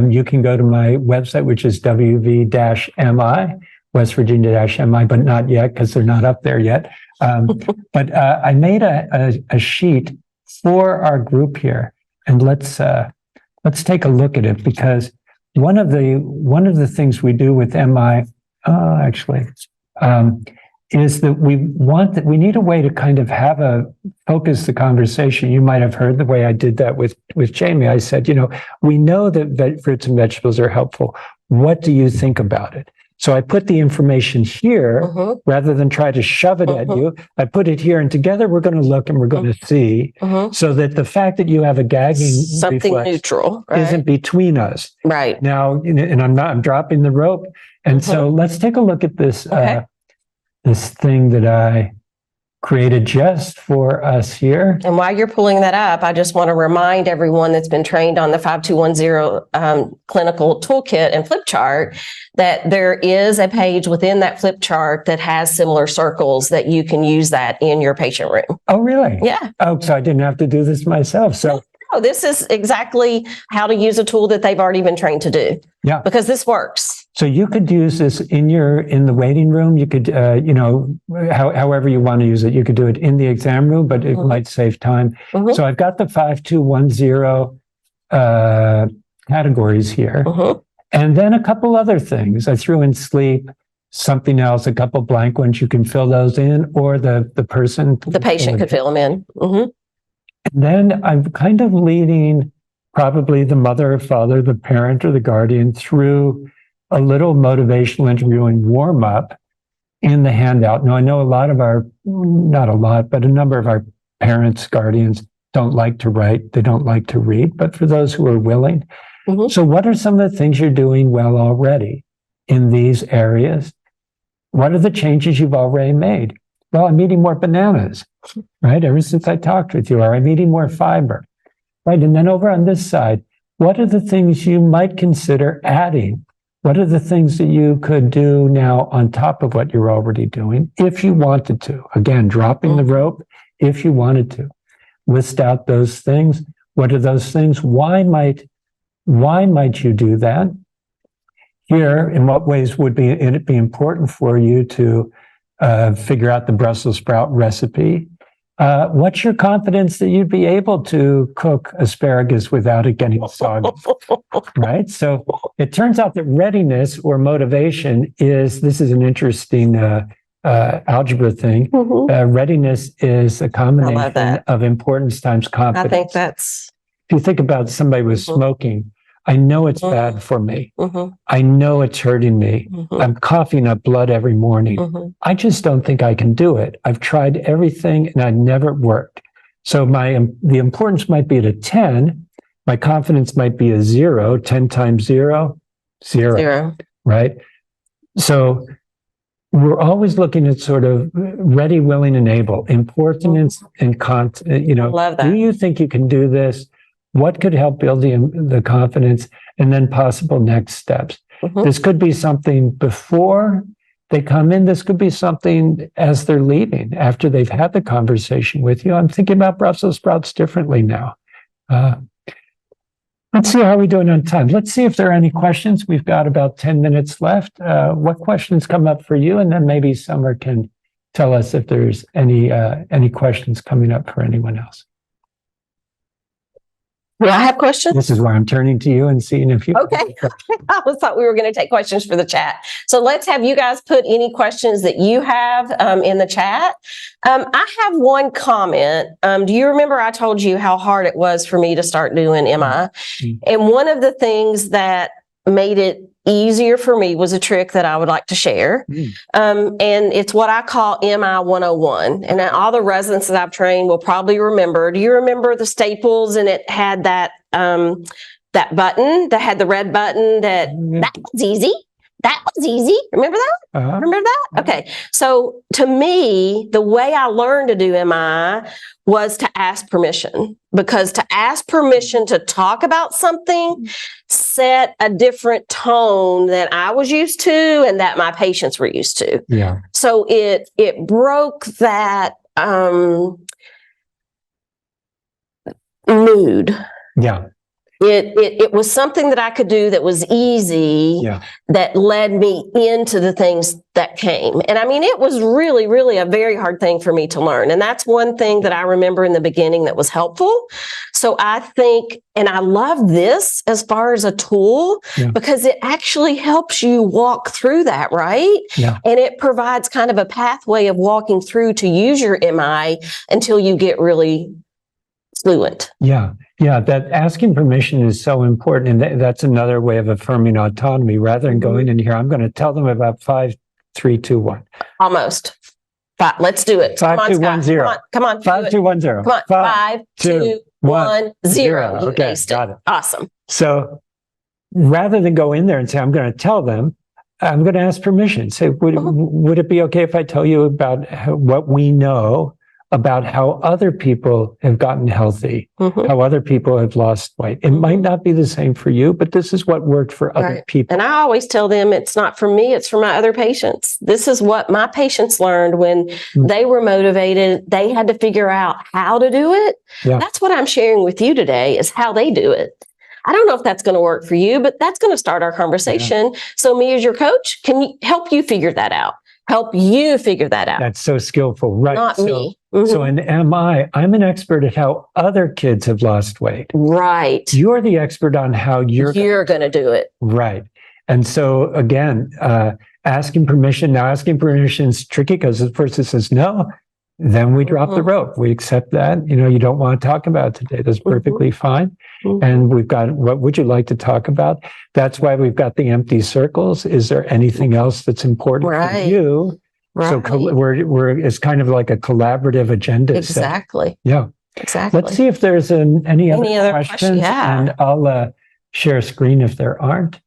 you can go to my website, which is WV-MI, West Virginia-MI, but not yet because they're not up there yet. But I made a sheet for our group here. And let's take a look at it, because one of the things we do with MI, is that we need a way to kind of focus the conversation. You might have heard the way I did that with Jamie. I said, we know that fruits and vegetables are helpful. What do you think about it? So I put the information here rather than try to shove it at you. I put it here, and together we're going to look and we're going to see, so that the fact that you have a gagging something reflex neutral, right? Isn't between us. Right. Now, and I'm dropping the rope. And so let's take a look at this, this thing that I created just for us here. And while you're pulling that up, I just want to remind everyone that's been trained on the 5210 clinical toolkit and flip chart that there is a page within that flip chart that has similar circles that you can use that in your patient room. Oh, really? Yeah. Oh, so I didn't have to do this myself. So no, this is exactly how to use a tool that they've already been trained to do. Yeah. Because this works. So you could use this in the waiting room. You could, however you want to use it. You could do it in the exam room, but it might save time. So I've got the 5210 categories here, and then a couple other things. I threw in sleep, something else, a couple blank ones. You can fill those in, or the patient could fill them in. And then I'm kind of leading probably the mother or father, the parent or the guardian through a little motivational interviewing warm up in the handout. Now, I know not a lot, but a number of our parents, guardians don't like to write. They don't like to read, but for those who are willing. So what are some of the things you're doing well already in these areas? What are the changes you've already made? Well, I'm eating more bananas, right? Ever since I talked with you, or I'm eating more fiber, right? And then over on this side, what are the things you might consider adding? What are the things that you could do now on top of what you're already doing, if you wanted to? Again, dropping the rope, if you wanted to. List out those things. What are those things? Why might you do that? Here, in what ways would it be important for you to figure out the Brussels sprout recipe? What's your confidence that you'd be able to cook asparagus without it getting soggy, right? So it turns out that readiness or motivation this is an interesting algebra thing. Readiness is a combination of importance times confidence. I think that's... If you think about somebody with smoking, I know it's bad for me. I know it's hurting me. I'm coughing up blood every morning. I just don't think I can do it. I've tried everything and I never worked. So the importance might be at a 10. My confidence might be a 0. 10 times 0, 0. Right? So we're always looking at sort of ready, willing, and able. Importance and Love that. Do you think you can do this? What could help build the confidence, and then possible next steps? This could be something before they come in. This could be something as they're leaving, after they've had the conversation with you. I'm thinking about Brussels sprouts differently now. Let's see how we're doing on time. Let's see if there are any questions. We've got about 10 minutes left. What questions come up for you? And then maybe Summer can tell us if there's any questions coming up for anyone else. Do I have questions? This is why I'm turning to you and seeing if you... Okay. I thought we were going to take questions for the chat. So let's have you guys put any questions that you have in the chat. I have one comment. Do you remember I told you how hard it was for me to start doing MI? And one of the things that made it easier for me was a trick that I would like to share. And it's what I call MI 101. And all the residents that I've trained will probably remember. Do you remember the staples, and it had that button that had the red button that was easy? That was easy. Remember that? Remember that? Okay. So to me, the way I learned to do MI was to ask permission, because to ask permission to talk about something set a different tone than I was used to and that my patients were used to. Yeah. So it broke that mood. Yeah. it was something that I could do that was easy, Yeah. that led me into the things that came. And I mean, it was really, really a very hard thing for me to learn. And that's one thing that I remember in the beginning that was helpful. So I think, and I love this as far as a tool, because it actually helps you walk through that, right? Yeah. And it provides kind of a pathway of walking through to use your MI until you get really fluent. Yeah. Yeah. That asking permission is so important. And that's another way of affirming autonomy. Rather than going in here, I'm going to tell them about 5, 3, 2, 1. Almost. Let's do it. 5, 2, 1, 0. Come on. 5, 2, 1, 0. Come on. 5, 2, 1, 0. You Okay, aced got it. it. Awesome. So rather than go in there and say, I'm going to tell them, I'm going to ask permission. Say, would it be okay if I tell you about what we know about how other people have gotten healthy, how other people have lost weight? It might not be the same for you, but this is what worked for other people. And I always tell them it's not for me, it's for my other patients. This is what my patients learned when they were motivated. They had to figure out how to do it. Yeah. That's what I'm sharing with you today, is how they do it. I don't know if that's going to work for you, but that's going to start our conversation. Yeah. So me as your coach can help you figure that out. Help you figure that out. That's so skillful, right? Not me. So in MI, I'm an expert at how other kids have lost weight. Right. You're the expert on how you're going to do it. Right. And so again, asking permission. Now asking permission is tricky because the person says no, then we drop the rope. We accept that. You don't want to talk about it today. That's perfectly fine. And we've got, what would you like to talk about? That's why we've got the empty circles. Is there anything else that's important for you? Right. So we're it's kind of like a collaborative agenda. Exactly. Set. Yeah. Exactly. Let's see if there's any other questions. Yeah. And I'll share a screen if there aren't.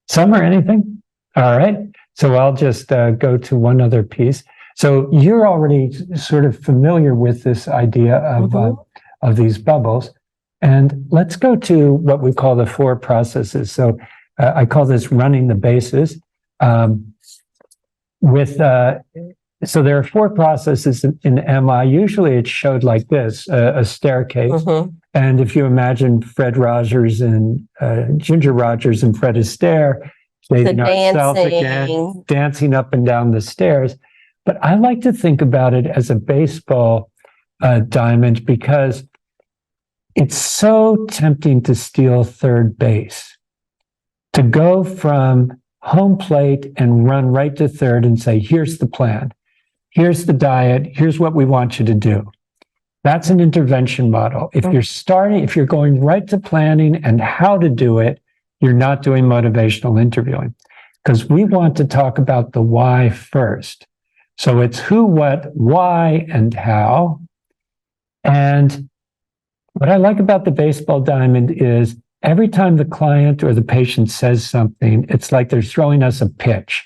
Some or anything? All right. So I'll just go to one other piece. So you're already sort of familiar with this idea of these bubbles. And let's go to what we call the 4 processes. So I call this running the bases. So there are 4 processes in MI. Usually it's showed like this, a staircase. And if you imagine Fred Rogers and Ginger Rogers and Fred Astaire, dating ourselves again, dancing up and down the stairs. But I like to think about it as a baseball diamond, because it's so tempting to steal third base, to go from home plate and run right to third and say, here's the plan, here's the diet, here's what we want you to do. That's an intervention model. If you're going right to planning and how to do it, you're not doing motivational interviewing, because we want to talk about the why first. So it's who, what, why, and how. And what I like about the baseball diamond is every time the client or the patient says something, it's like they're throwing us a pitch.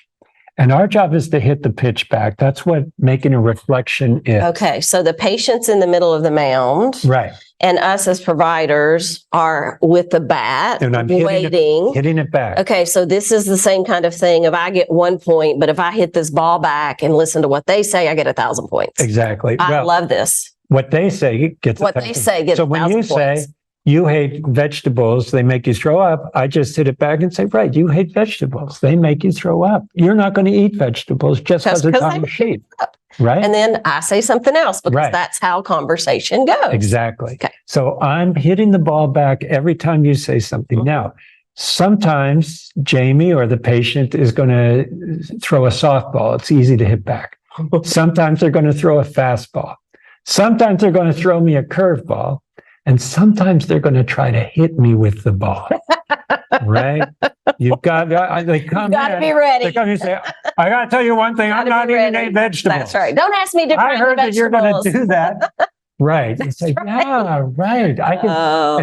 And our job is to hit the pitch back. That's what making a reflection is. Okay, so the patient's in the middle of the mound. Right. And us as providers are with the bat, and I'm waiting. Hitting it back. Okay, so this is the same kind of thing. If I get 1 point, but if I hit this ball back and listen to what they say, I get 1,000 points. Exactly. I love this. What they say gets what they say gets 1,000 points. So when you say you hate vegetables, they make you throw up, I just hit it back and say, right, you hate vegetables, they make you throw up. You're not going to eat vegetables just because it's on the sheet. Right. And then I say something else, because that's how conversation goes. Exactly. Okay. So I'm hitting the ball back every time you say something. Now, sometimes Jamie or the patient is going to throw a softball. It's easy to hit back. Sometimes they're going to throw a fastball. Sometimes they're going to throw me a curveball. And sometimes they're going to try to hit me with the ball. Right? You've got to be ready. They come and say, I got to tell you one thing, I'm not eating any vegetables. That's right. Don't ask me to I heard that you're going to do that. Right. You say, yeah, right. I can,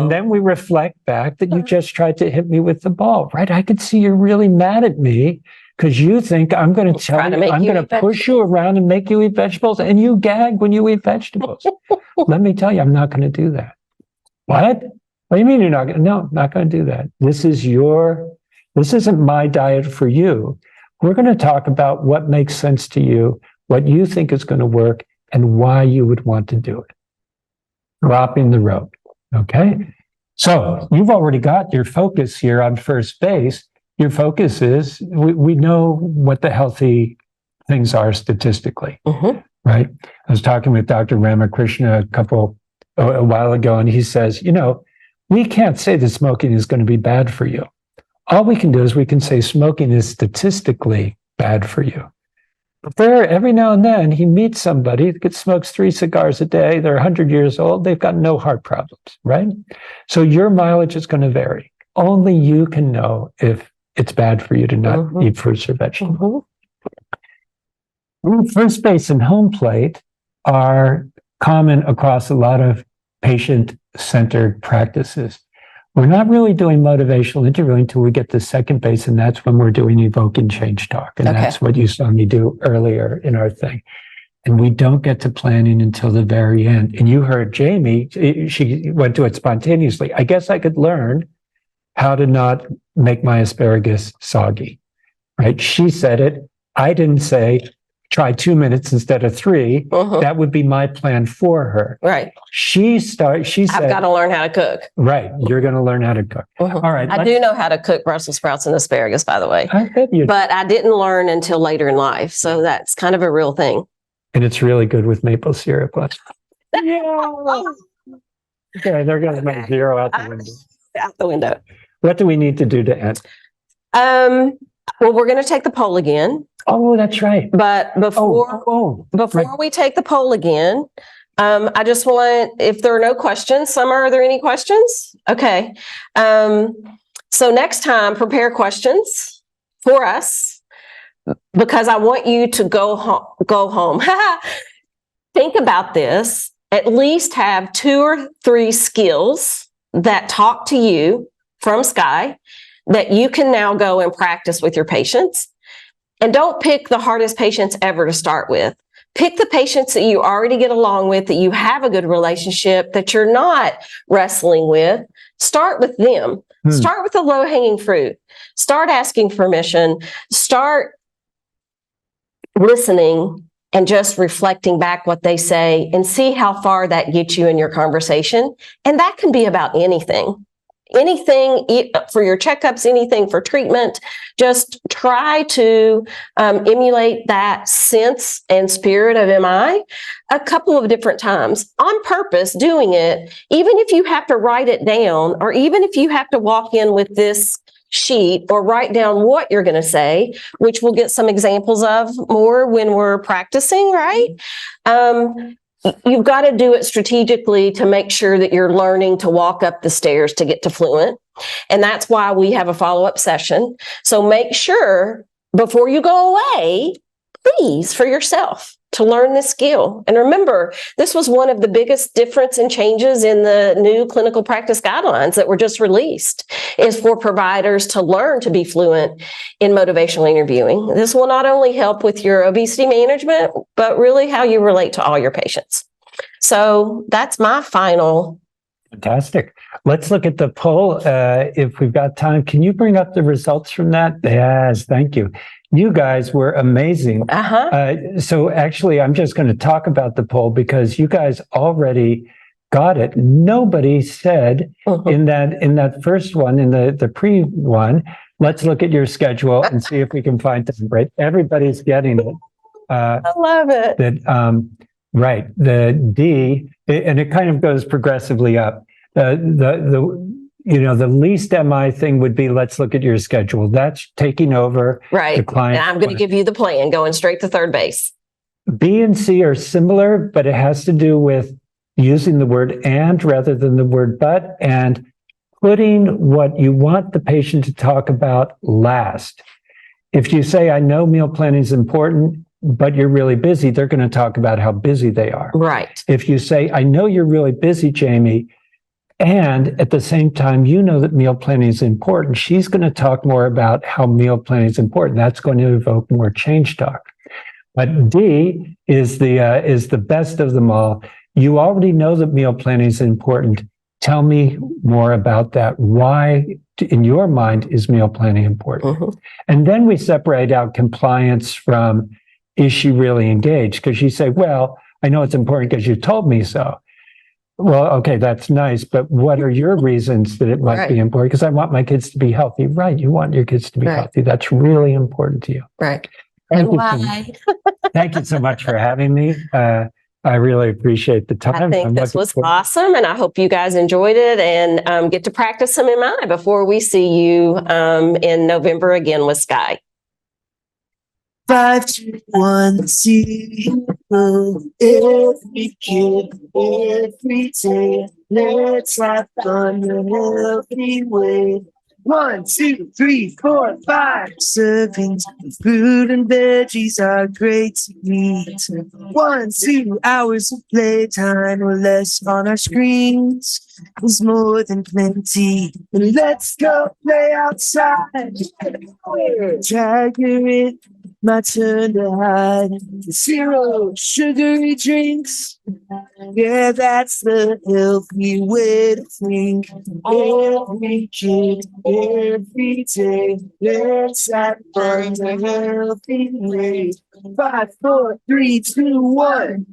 and then we reflect back that you just tried to hit me with the ball. Right. I could see you're really mad at me because you think I'm going to tell you, I'm going to push you around and make you eat vegetables, and you gag when you eat vegetables. Let me tell you, I'm not going to do that. What? What do you mean you're not going to? No, not going to do that. This isn't my diet for you. We're going to talk about what makes sense to you, what you think is going to work, and why you would want to do it. Dropping the rope. Okay? So you've already got your focus here on first base. Your focus is we know what the healthy things are statistically, right? I was talking with Dr. Ramakrishna a while ago, and he says, we can't say that smoking is going to be bad for you. All we can do is we can say smoking is statistically bad for you. But every now and then he meets somebody that smokes 3 cigars a day. They're 100 years old. They've got no heart problems, right? So your mileage is going to vary. Only you can know if it's bad for you to not eat fruits or vegetables. First base and home plate are common across a lot of patient-centered practices. We're not really doing motivational interviewing until we get to second base, and that's when we're doing evoke and change talk. And that's what you saw me do earlier in our thing. And we don't get to planning until the very end. And you heard Jamie, she went to it spontaneously. I guess I could learn how to not make my asparagus soggy, right? She said it. I didn't say, try 2 minutes instead of 3. That would be my plan for her. Right. She said, I've got to learn how to cook. Right. You're going to learn how to cook. All right. I do know how to cook Brussels sprouts and asparagus, by the way. I bet you. But I didn't learn until later in life. So that's kind of a real thing. And it's really good with maple syrup. Yeah. Okay, they're going to make 0 out the window. Out the window. What do we need to do to end? Well, we're going to take the poll again. Oh, that's right. But before we take the poll again, I just want, if there are no questions, Summer, are there any questions? Okay. So next time, prepare questions for us, because I want you to go home. Think about this. At least have 2 or 3 skills that talk to you from Sky that you can now go and practice with your patients. And don't pick the hardest patients ever to start with. Pick the patients that you already get along with, that you have a good relationship, that you're not wrestling with. Start with them. Start with the low-hanging fruit. Start asking permission. Start listening and just reflecting back what they say, and see how far that gets you in your conversation. And that can be about anything. Anything for your checkups, anything for treatment. Just try to emulate that sense and spirit of MI a couple of different times on purpose, doing it, even if you have to write it down, or even if you have to walk in with this sheet or write down what you're going to say, which we'll get some examples of more when we're practicing, right? You've got to do it strategically to make sure that you're learning to walk up the stairs to get to fluent. And that's why we have a follow-up session. So make sure before you go away, please, for yourself, to learn this skill. And remember, this was one of the biggest difference and changes in the new clinical practice guidelines that were just released, is for providers to learn to be fluent in motivational interviewing. This will not only help with your obesity management, but really how you relate to all your patients. So that's my final. Fantastic. Let's look at the poll. If we've got time, can you bring up the results from that? Yes, thank you. You guys were amazing. So actually, I'm just going to talk about the poll because you guys already got it. Nobody said in that first one, in the pre one, let's look at your schedule and see if we can find them, right? Everybody's getting it. I love it. Right. The D, and it kind of goes progressively up. The least MI thing would be, let's look at your schedule. That's taking over the client. And I'm going to give you the plan, going straight to third base. B and C are similar, but it has to do with using the word and rather than the word but, and putting what you want the patient to talk about last. If you say, I know meal planning is important, but you're really busy, they're going to talk about how busy they are. Right. If you say, I know you're really busy, Jamie, and at the same time, you know that meal planning is important, she's going to talk more about how meal planning is important. That's going to evoke more change talk. But D is the best of them all. You already know that meal planning is important. Tell me more about that. Why, in your mind, is meal planning important? And then we separate out compliance from, is she really engaged? Because you say, well, I know it's important because you told me so. Well, okay, that's nice, but what are your reasons that it might be Right. important? Because I want my kids to be healthy. Right. You want your kids to be Right. healthy. That's really important to you. Right. Thank And you so why? Thank you so much for having me. I really appreciate the time. I think I'm this looking was forward- awesome, and I hope you guys enjoyed it and get to practice some in mine before we see you in November again with Sky. 5, 2, 1, 0. Every kid, every day. Let's have fun in a healthy way. 1, 2, 3, 4, 5 servings of fruit and veggies are great to eat. 1, 2 hours of playtime or less on our screens is more than plenty. And let's go play outside. Tiger it. My turn to hide. 0 sugary drinks. Yeah, that's the healthy way to think. Every kid, every day. Let's have fun the healthy way. 5, 4, 3, 2, 1.